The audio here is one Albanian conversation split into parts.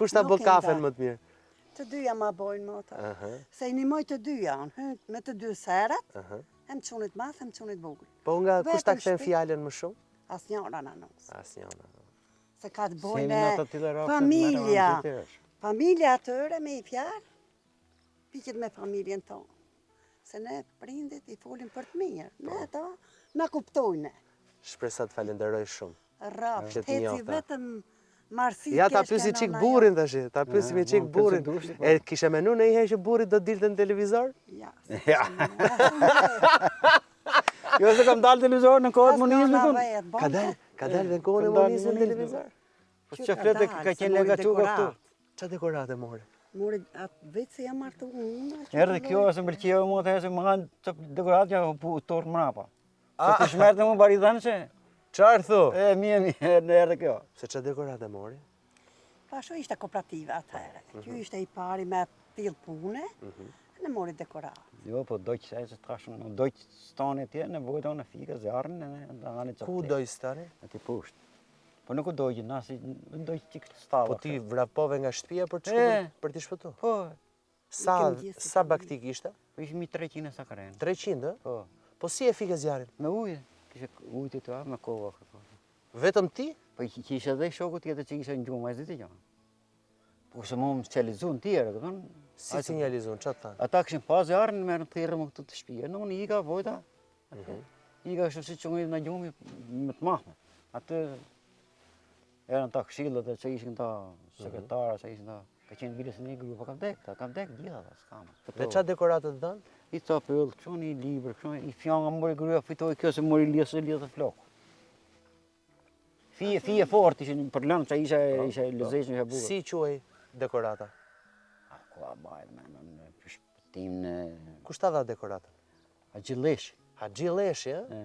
Kush ta bë kafen më të mirë? Të dyja ma bojnë më të. Se i nimoj të dyja, me të dy seret, hem qunit mas, hem qunit vogël. Po nga kush ta kthen fjalën më shumë? Asnjëra në nus. Asnjëra. Se ka të bojnë familja. Familja atyre me i fjalë, piqet me familjen tonë. Se ne prindit i folim për të mirë. Ne ata na kuptojnë. Shpresa të falenderoj shumë. Rrap, heci vetëm marsit. Ja ta pyesi çik burrin tash, ta pyesi me çik burrin. E kishe menu në një herë që burri do dilte në televizor? Ja. Jo se kam dalë televizor në kohën e monizmit. Ka dalë në kohën e monizmit në televizor? Po çka fletë ka qenë negativ këtu. Çfarë dekorate more? More atë vetë se jam martu unë. Erdhe kjo se më pëlqeu mua të hesë më kanë dekorat ja tor mrapa. Se kush merrte më bari dhënçe? Çfarë thu? Mirë, erdhe kjo. Se çfarë dekorate more? Pasho ishte kooperativa atëherë. Ky ishte i pari me tillë pune. Ne mori dekorat. Jo, po dojq se trashën, dojq stani atje, nevojë tonë fika zjarrin e ndani çfarë. Ku doj stani? Aty poshtë. Po nuk u dojë, nasi dojq çik stalla. Po ti vrapove nga shtëpia për të shpëtuar? Po. Sa bakti kishte? Po ishim 300 sa karen. 300, ë? Po. Po si e fike zjarrin? Me ujë. Kishe ujë të me kova. Vetëm ti? Po kishe edhe shoku tjetër që kishe në gjumë, ai ziti janë. Po se më sinjalizun tjerë, këton. Si sinjalizun, çfarë thanë? Ata kishin pas zjarrin, merrën thirrën më këtu të shtëpia. Unë ika vojta. Ika kështu si çungi në gjumë me të mahme. Atë eran ta këshillët që ishin ta sekretarë, që ishin ta ka qenë vilës në një grup, po kam dek gjithë ata, s'kam. Me çfarë dekorate të dhanë? I tapëll, kështu një libër, kështu i fjanga mori gruaja fitoi kjo se mori liesë të flok. Fije fort ishin për lënë që isha lëzeshme isha bukur. Si quaj dekorata? Ku a bajt në shpëtim në... Kush ta dha dekoratën? Haxhilleshi. Haxhilleshi, ë?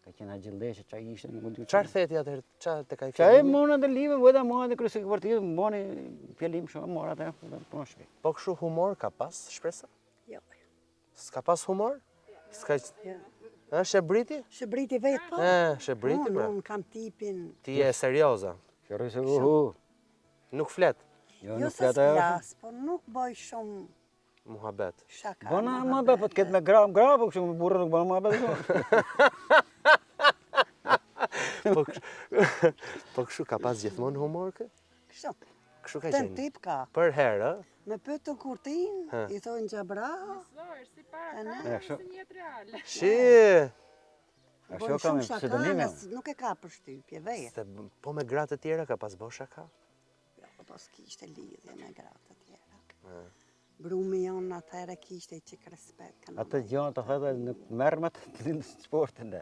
Ka qenë Haxhilleshi që ishte në mundë. Çfarë theti atëherë? Çfarë te ka i fjalë? Çaj mona të libër, vëda mona të kryesë kvartit, moni fjalim shumë mora atë punë shpi. Po kështu humor ka pas shpresa? Jo. S'ka pas humor? S'ka... Shebriti? Shebriti vetë po. Shebriti pra. Unë kam tipin... Ti je serioza? Qërë se uhu. Nuk flet? Jo se s'flas, po nuk bëj shumë... Muhabet. Shaka. Bëna muhabet, po t'ket me grab, po kështu më burrë nuk bëna muhabet shumë. Po kështu ka pas gjithmonë humor kë? Kështu. Kështu ka qenë? Ten tip ka. Për herë, me pëtën kurtin, i thojnë gjabra. Si para, si njetë real. Shi! Ashtu ka me pseudonime. Nuk e ka për shtypje, vetë. Po me gratë të tjera ka pas bo shaka? Jo, po s'kishte lidhje me gratë të tjera. Brumi jonë atëherë kishte i qik respekt. Atë gjonë të thëtë nuk merë me të sportin dhe.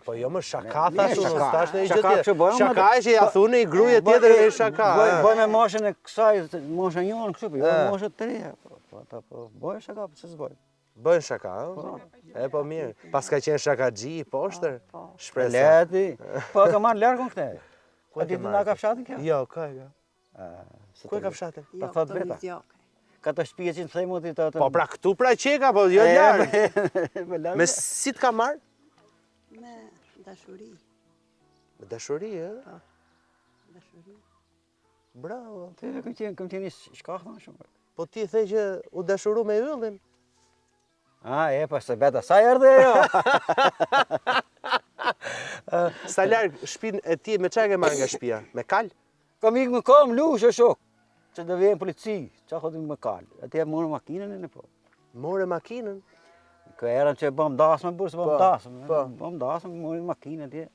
Po jo më shaka thashu, në stash në i gjithë tjetë. Shaka e që ja thunë i gruje tjetër e shaka. Boj me moshën e kësaj, moshën jonë kështu, jo moshën të reja. Po bojë shaka, po se s'bojë. Bëjnë shaka, e po mirë. Pas ka qenë shaka gji, poshtër, shpresa. Leti, po ka marrë lërgën këte. A ti nga ka fshatin kjo? Jo, ka e ka. Ku e ka fshatin? Ta thot veta. Ka të shpije që në thejmë të të... Po pra këtu pra qeka, po jo ljarë. Me si t'ka marrë? Me dashuri. Me dashuri, e? Po, dashuri. Bravo. Te këm qeni shkahtë në shumë. Po ti thej që u dashuru me yllin? Pa se beta, sa erdhe jo? Sa largë shpin e ti, me qa ke marrë nga shpia? Me kal? Kam ikë me kam, lush e shok. Që dhe vjen polici, që hodhim me kal. Ati e morë makinën e në po. More makinën? Kë erën që e bëm dasmë, burë se bëm dasmë. Bëm dasmë, morë makinë atje.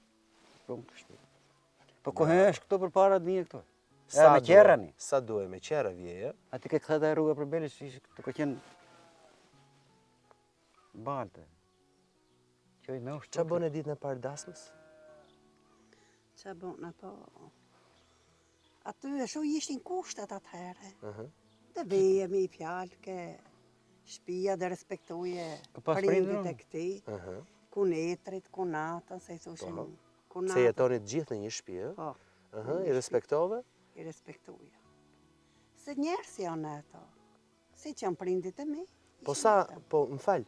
Po kohësh këto për para dhije këto. E me qerani. Sa duhe, me qera vjeje? Ati ke këthe dhe rrugë për belis, të ka qenë balte. Qa bën e ditë në parë dasmës? Qa bën në po... Aty e shu ishtin kushtet atëherë. Dhe veje me i fjallë ke shpia dhe respektuje prindit e këti. Ku netrit, ku natën, se i thushin ku natën. Se jetonit gjithë në një shpia? Po. I respektove? I respektuje. Se njerës janë e to. Si që janë prindit e mi. Po sa, po më falë,